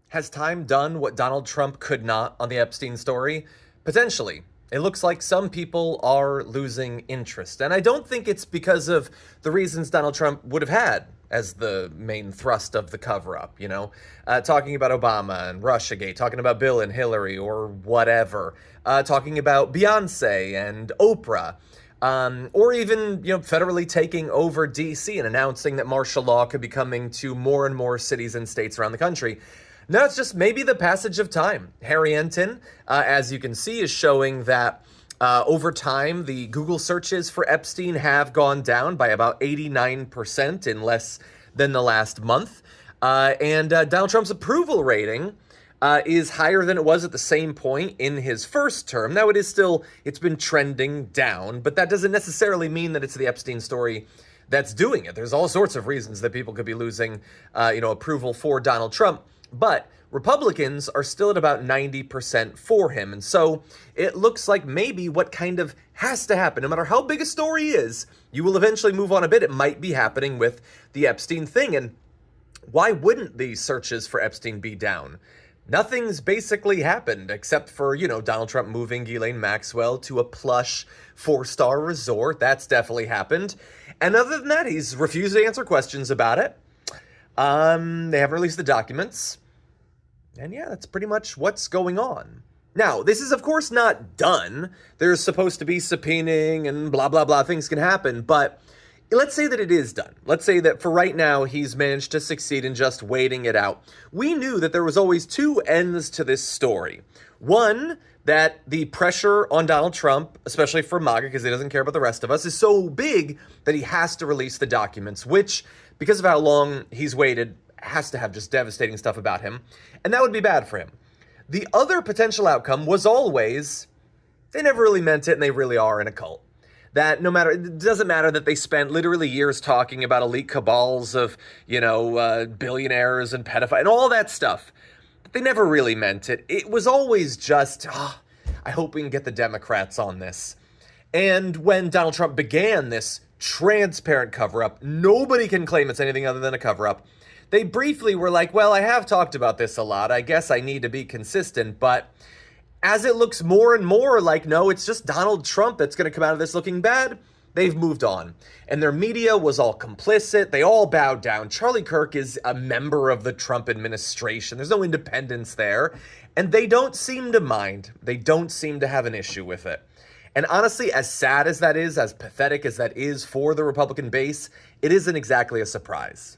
Has time done what Donald Trump could not on the Epstein story? Potentially. It looks like some people are losing interest. And I don't think it's because of the reasons Donald Trump would have had as the main thrust of the cover-up, talking about Obama and Russiagate, talking about Bill and Hillary or whatever, talking about Beyonce and Oprah, or even, federally taking over D.C. and announcing that martial law could be coming to more and more cities and states around the country. No, it's just maybe the passage of time. Harry Enton, as you can see, is showing that over time, the Google searches for Epstein have gone down by about 89% in less than the last month. And Donald Trump's approval rating is higher than it was at the same point in his first term. Now, it's been trending down, but that doesn't necessarily mean that it's the Epstein story that's doing it. There's all sorts of reasons that people could be losing, approval for Donald Trump. But Republicans are still at about 90% for him. And so it looks like maybe what kind of has to happen, no matter how big a story is, you will eventually move on a bit. It might be happening with the Epstein thing. And why wouldn't the searches for Epstein be down? Nothing's basically happened except for, Donald Trump moving Ghislaine Maxwell to a plush 4-star resort. That's definitely happened. And other than that, he's refused to answer questions about it. They haven't released the documents. And yeah, that's pretty much what's going on. Now, this is, of course, not done. There's supposed to be subpoenaing and blah, blah, blah. Things can happen. But let's say that it is done. Let's say that for right now, he's managed to succeed in just waiting it out. We knew that there was always two ends to this story. One, that the pressure on Donald Trump, especially for MAGA, because he doesn't care about the rest of us, is so big that he has to release the documents, which, because of how long he's waited, has to have just devastating stuff about him. And that would be bad for him. The other potential outcome was always, they never really meant it and they really are in a cult. That it doesn't matter that they spent literally years talking about elite cabals of, billionaires and pedophiles and all that stuff. But they never really meant it. It was always just, I hope we can get the Democrats on this. And when Donald Trump began this transparent cover-up, nobody can claim it's anything other than a cover-up. They briefly were like, well, I have talked about this a lot. I guess I need to be consistent. But as it looks more and more like, no, it's just Donald Trump that's going to come out of this looking bad, they've moved on. And their media was all complicit. They all bowed down. Charlie Kirk is a member of the Trump administration. There's no independence there. And they don't seem to mind. They don't seem to have an issue with it. And honestly, as sad as that is, as pathetic as that is for the Republican base, it isn't exactly a surprise.